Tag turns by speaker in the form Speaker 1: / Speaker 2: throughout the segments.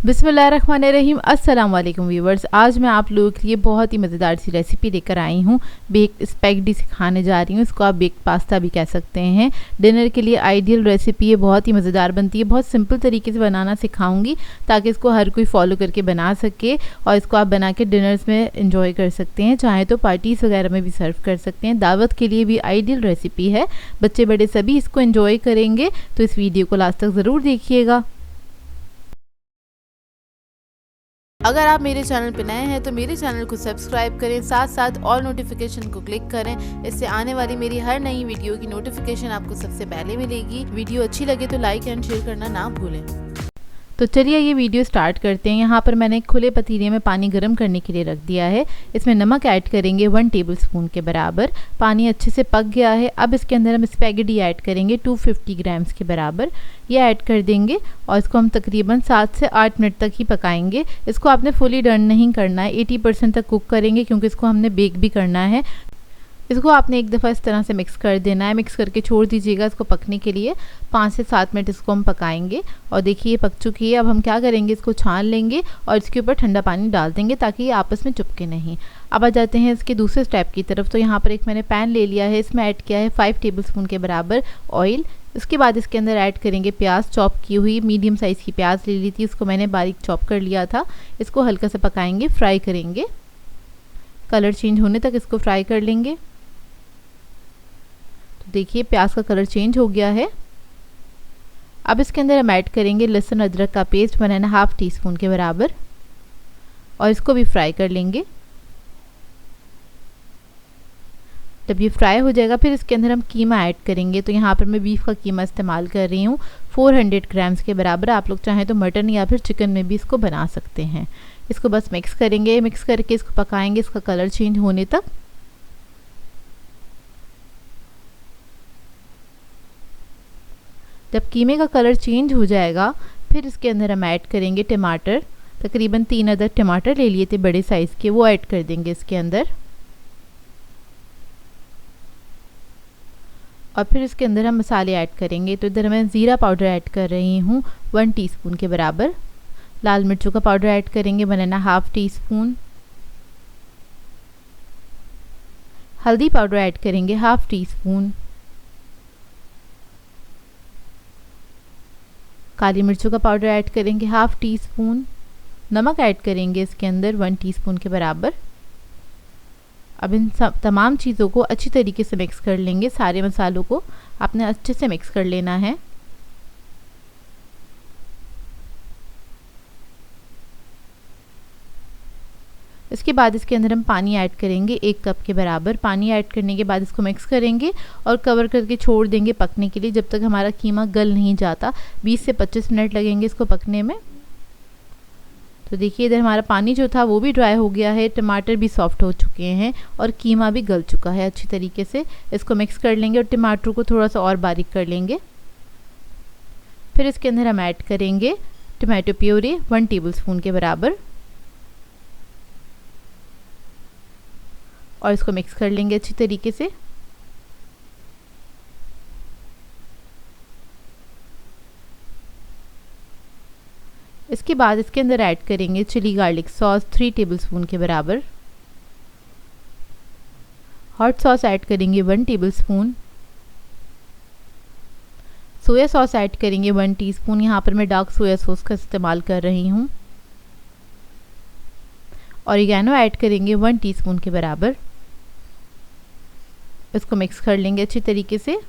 Speaker 1: बिस्मिल्लाहिर्रहमानिर्रहीम। अस्सलाम वालेकुम व्यूवर्स। आज मैं आप लोगों के लिए बहुत ही मज़ेदार सी रेसिपी लेकर आई हूँ। बेक्ड स्पैगेटी सिखाने जा रही हूँ। इसको आप बेक्ड पास्ता भी कह सकते हैं। डिनर के लिए आइडियल रेसिपी है, बहुत ही मज़ेदार बनती है। बहुत सिंपल तरीके से बनाना सिखाऊंगी ताकि इसको हर कोई फॉलो करके बना सके और इसको आप बना के डिनर्स में इंजॉय कर सकते हैं। चाहे तो पार्टीज़ वगैरह में भी सर्व कर सकते हैं। दावत के लिए भी आइडियल रेसिपी है। बच्चे बड़े सभी इसको इंजॉय करेंगे, तो इस वीडियो को लास्ट तक ज़रूर देखिएगा। अगर आप मेरे चैनल पर नए हैं तो मेरे चैनल को सब्सक्राइब करें, साथ साथ ऑल नोटिफिकेशन को क्लिक करें। इससे आने वाली मेरी हर नई वीडियो की नोटिफिकेशन आपको सबसे पहले मिलेगी। वीडियो अच्छी लगे तो लाइक एंड शेयर करना ना भूलें। तो चलिए ये वीडियो स्टार्ट करते हैं। यहाँ पर मैंने एक खुले पतीले में पानी गर्म करने के लिए रख दिया है। इसमें नमक ऐड करेंगे 1 टेबलस्पून के बराबर। पानी अच्छे से पक गया है। अब इसके अंदर हम स्पैगेटी ऐड करेंगे 250 ग्राम्स के बराबर। ये ऐड कर देंगे और इसको हम तकरीबन 7 से 8 मिनट तक ही पकाएंगे। इसको आपने फुली डन नहीं करना है, 80% तक कुक करेंगे क्योंकि इसको हमने बेक भी करना है। इसको आपने एक दफ़ा इस तरह से मिक्स कर देना है। मिक्स करके छोड़ दीजिएगा इसको पकने के लिए। 5 से 7 मिनट इसको हम पकाएंगे और देखिए ये पक चुकी है। अब हम क्या करेंगे, इसको छान लेंगे और इसके ऊपर ठंडा पानी डाल देंगे ताकि ये आपस में चिपके नहीं। अब आ जाते हैं इसके दूसरे स्टेप की तरफ। तो यहाँ पर एक मैंने पैन ले लिया है। इसमें ऐड किया है 5 टेबलस्पून के बराबर ऑयल। इसके बाद इसके अंदर ऐड करेंगे प्याज, चॉप की हुई मीडियम साइज़ की प्याज ले ली थी। इसको मैंने बारीक चॉप कर लिया था। इसको हल्का सा पकाएंगे, फ्राई करेंगे। कलर चेंज होने तक इसको फ्राई कर लेंगे। देखिए प्याज का कलर चेंज हो गया है। अब इसके अंदर हम ऐड करेंगे लहसुन अदरक का पेस्ट 1.5 टीस्पून के बराबर और इसको भी फ्राई कर लेंगे। जब ये फ्राई हो जाएगा फिर इसके अंदर हम कीमा ऐड करेंगे। तो यहाँ पर मैं बीफ का कीमा इस्तेमाल कर रही हूँ 400 ग्राम्स के बराबर। आप लोग चाहें तो मटन या फिर चिकन में भी इसको बना सकते हैं। इसको बस मिक्स करेंगे, मिक्स करके इसको पकाएंगे इसका कलर चेंज होने तक। जब कीमे का कलर चेंज हो जाएगा फिर इसके अंदर हम ऐड करेंगे टमाटर। तकरीबन 3 अदद टमाटर ले लिए थे बड़े साइज़ के, वो ऐड कर देंगे इसके अंदर। और फिर इसके अंदर हम मसाले ऐड करेंगे। तो इधर मैं ज़ीरा पाउडर ऐड कर रही हूँ 1 टीस्पून के बराबर। लाल मिर्चों का पाउडर ऐड करेंगे 1.5 टीस्पून। हल्दी पाउडर ऐड करेंगे 1/2 टीस्पून। काली मिर्चों का पाउडर ऐड करेंगे 1/2 टीस्पून। नमक ऐड करेंगे इसके अंदर 1 टीस्पून के बराबर। अब इन तमाम चीज़ों को अच्छी तरीके से मिक्स कर लेंगे। सारे मसालों को आपने अच्छे से मिक्स कर लेना है। इसके बाद इसके अंदर हम पानी ऐड करेंगे 1 कप के बराबर। पानी ऐड करने के बाद इसको मिक्स करेंगे और कवर करके छोड़ देंगे पकने के लिए जब तक हमारा कीमा गल नहीं जाता। 20 से 25 मिनट लगेंगे इसको पकने में। तो देखिए इधर हमारा पानी जो था वो भी ड्राई हो गया है, टमाटर भी सॉफ्ट हो चुके हैं और कीमा भी गल चुका है अच्छी तरीके से। इसको मिक्स कर लेंगे और टमाटर को थोड़ा सा और बारीक कर लेंगे। फिर इसके अंदर हम ऐड करेंगे टमाटो प्यूरी 1 टेबलस्पून के बराबर और इसको मिक्स कर लेंगे अच्छी तरीके से। इसके बाद इसके अंदर ऐड करेंगे चिली गार्लिक सॉस 3 टेबलस्पून के बराबर। हॉट सॉस ऐड करेंगे 1 टेबलस्पून। सोया सॉस ऐड करेंगे 1 टीस्पून। यहाँ पर मैं डार्क सोया सॉस का इस्तेमाल कर रही हूँ। ऑरिगेनो ऐड करेंगे 1 टीस्पून के बराबर। इसको मिक्स कर लेंगे अच्छी तरीके से।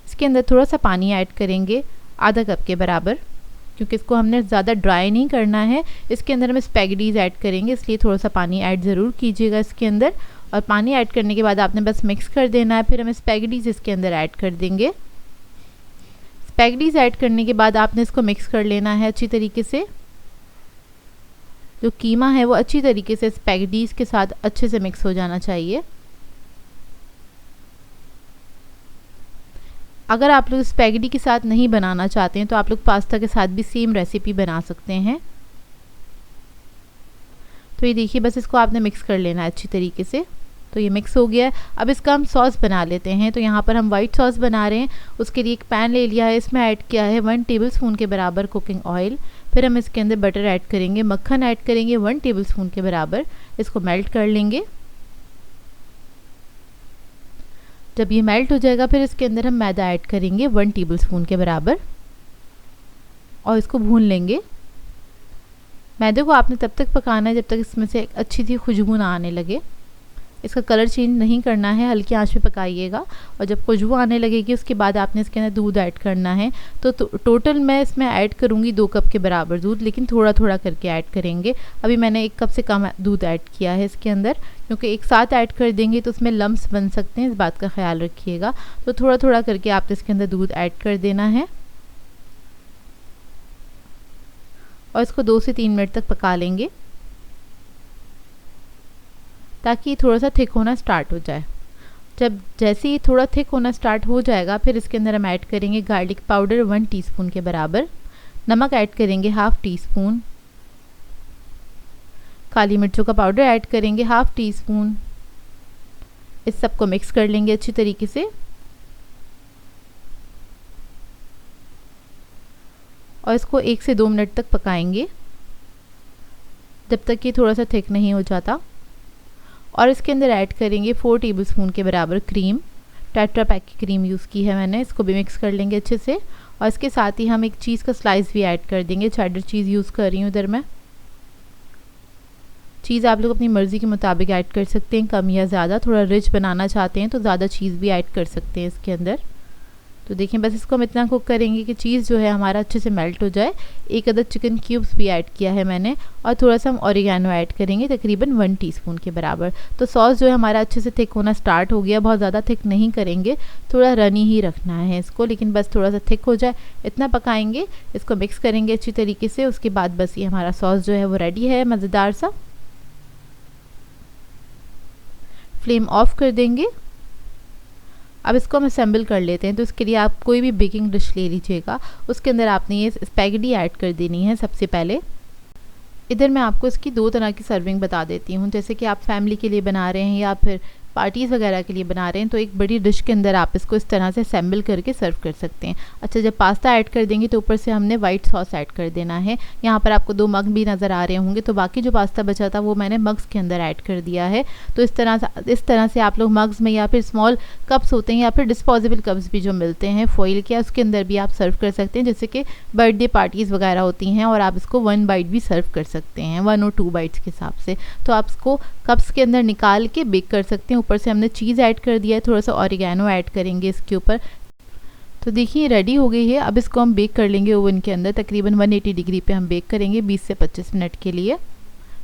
Speaker 1: इसके अंदर थोड़ा सा पानी ऐड करेंगे आधा कप के बराबर क्योंकि इसको हमने ज़्यादा ड्राई नहीं करना है। इसके अंदर हम स्पैगेटीज़ ऐड करेंगे, इसलिए थोड़ा सा पानी ऐड ज़रूर कीजिएगा इसके अंदर। और पानी ऐड करने के बाद आपने बस मिक्स कर देना है। फिर हम स्पैगेटीज़ इसके अंदर ऐड कर देंगे। स्पैगेटीज़ ऐड करने के बाद आपने इसको मिक्स कर लेना है अच्छी तरीके से। जो कीमा है वो अच्छी तरीके से स्पैगेटीज़ के साथ अच्छे से मिक्स हो जाना चाहिए। अगर आप लोग स्पैगेटी के साथ नहीं बनाना चाहते हैं तो आप लोग पास्ता के साथ भी सेम रेसिपी बना सकते हैं। तो ये देखिए बस इसको आपने मिक्स कर लेना है अच्छी तरीके से। तो ये मिक्स हो गया है। अब इसका हम सॉस बना लेते हैं। तो यहाँ पर हम वाइट सॉस बना रहे हैं। उसके लिए एक पैन ले लिया है, इसमें ऐड किया है 1 टेबलस्पून के बराबर कुकिंग ऑयल। फिर हम इसके अंदर बटर ऐड करेंगे, मक्खन ऐड करेंगे 1 टेबलस्पून के बराबर। इसको मेल्ट कर लेंगे। जब ये मेल्ट हो जाएगा फिर इसके अंदर हम मैदा ऐड करेंगे 1 टेबलस्पून के बराबर और इसको भून लेंगे। मैदे को आपने तब तक पकाना है जब तक इसमें से एक अच्छी सी खुशबू ना आने लगे। इसका कलर चेंज नहीं करना है, हल्की आंच पे पकाइएगा। और जब खुशबू आने लगेगी उसके बाद आपने इसके अंदर दूध ऐड करना है। तो टोटल मैं इसमें ऐड करूँगी 2 कप के बराबर दूध, लेकिन थोड़ा थोड़ा करके ऐड करेंगे। अभी मैंने 1 कप से कम दूध ऐड किया है इसके अंदर, क्योंकि एक साथ ऐड कर देंगे तो उसमें लम्स बन सकते हैं, इस बात का ख्याल रखिएगा। तो थोड़ा थोड़ा करके आप इसके अंदर दूध ऐड कर देना है और इसको 2 से 3 मिनट तक पका लेंगे ताकि थोड़ा सा थिक होना स्टार्ट हो जाए। जब जैसे ही थोड़ा थिक होना स्टार्ट हो जाएगा फिर इसके अंदर हम ऐड करेंगे गार्लिक पाउडर 1 टीस्पून के बराबर, नमक ऐड करेंगे 1/2 टीस्पून, काली मिर्चों का पाउडर ऐड करेंगे 1/2 टीस्पून। इस सबको मिक्स कर लेंगे अच्छी तरीके से और इसको 1 से 2 मिनट तक पकाएंगे जब तक कि थोड़ा सा थिक नहीं हो जाता। और इसके अंदर ऐड करेंगे 4 टेबलस्पून के बराबर क्रीम, टेट्रा पैक की क्रीम यूज़ की है मैंने। इसको भी मिक्स कर लेंगे अच्छे से और इसके साथ ही हम एक चीज़ का स्लाइस भी ऐड कर देंगे। चेडर चीज़ यूज़ कर रही हूँ इधर मैं। चीज़ आप लोग अपनी मर्ज़ी के मुताबिक ऐड कर सकते हैं, कम या ज़्यादा। थोड़ा रिच बनाना चाहते हैं तो ज़्यादा चीज़ भी ऐड कर सकते हैं इसके अंदर। तो देखिए बस इसको हम इतना कुक करेंगे कि चीज़ जो है हमारा अच्छे से मेल्ट हो जाए। 1 अदद चिकन क्यूब्स भी ऐड किया है मैंने और थोड़ा सा हम ऑरिगेनो ऐड करेंगे तकरीबन 1 टीस्पून के बराबर। तो सॉस जो है हमारा अच्छे से थिक होना स्टार्ट हो गया। बहुत ज़्यादा थिक नहीं करेंगे, थोड़ा रनी ही रखना है इसको, लेकिन बस थोड़ा सा थिक हो जाए इतना पकाएंगे। इसको मिक्स करेंगे अच्छी तरीके से। उसके बाद बस ये हमारा सॉस जो है वो रेडी है, मज़ेदार सा। फ्लेम ऑफ कर देंगे। अब इसको हम असेंबल कर लेते हैं। तो इसके लिए आप कोई भी बेकिंग डिश ले लीजिएगा, उसके अंदर आपने ये स्पैगेटी ऐड कर देनी है सबसे पहले। इधर मैं आपको इसकी 2 तरह की सर्विंग बता देती हूँ। जैसे कि आप फैमिली के लिए बना रहे हैं या फिर पार्टीज़ वगैरह के लिए बना रहे हैं तो एक बड़ी डिश के अंदर आप इसको इस तरह से असेंबल करके सर्व कर सकते हैं। अच्छा, जब पास्ता ऐड कर देंगे तो ऊपर से हमने वाइट सॉस ऐड कर देना है। यहाँ पर आपको 2 मग भी नज़र आ रहे होंगे, तो बाकी जो पास्ता बचा था वो मैंने मग्स के अंदर ऐड कर दिया है। तो इस तरह से आप लोग मग्स में या फिर स्मॉल कप्स होते हैं या फिर डिस्पोजेबल कप्स भी जो मिलते हैं फॉइल के, उसके अंदर भी आप सर्व कर सकते हैं। जैसे कि बर्थडे पार्टीज़ वगैरह होती हैं और आप इसको 1 बाइट भी सर्व कर सकते हैं, 1 और 2 बाइट्स के हिसाब से। तो आप इसको कप्स के अंदर निकाल के बेक कर सकते हैं। ऊपर से हमने चीज़ ऐड कर दिया है, थोड़ा सा ऑरिगेनो ऐड करेंगे इसके ऊपर। तो देखिए रेडी हो गई है। अब इसको हम बेक कर लेंगे ओवन के अंदर, तकरीबन 180 डिग्री पे हम बेक करेंगे 20 से 25 मिनट के लिए।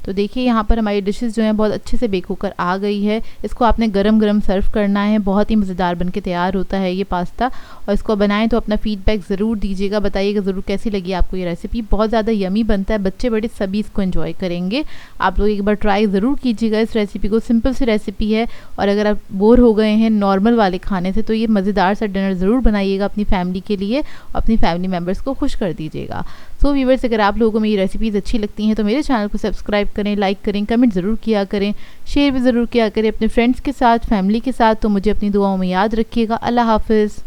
Speaker 1: तो देखिए यहाँ पर हमारी डिशेस जो हैं बहुत अच्छे से बेक होकर आ गई है। इसको आपने गरम गरम सर्व करना है। बहुत ही मज़ेदार बन के तैयार होता है ये पास्ता। और इसको बनाएं तो अपना फीडबैक ज़रूर दीजिएगा, बताइएगा ज़रूर कैसी लगी आपको ये रेसिपी। बहुत ज़्यादा यमी बनता है, बच्चे बड़े सभी इसको एंजॉय करेंगे। आप लोग एक बार ट्राई ज़रूर कीजिएगा इस रेसिपी को। सिंपल सी रेसिपी है और अगर आप बोर हो गए हैं नॉर्मल वाले खाने से तो ये मज़ेदार सा डिनर ज़रूर बनाइएगा अपनी फैमिली के लिए, अपनी फैमिली मेम्बर्स को खुश कर दीजिएगा। सो व्यूअर्स, अगर आप लोगों को मेरी रेसिपीज़ अच्छी लगती हैं तो मेरे चैनल को सब्सक्राइब करें, लाइक करें, कमेंट ज़रूर किया करें, शेयर भी ज़रूर किया करें अपने फ्रेंड्स के साथ, फैमिली के साथ। तो मुझे अपनी दुआओं में याद रखिएगा। अल्लाह हाफ़िज़।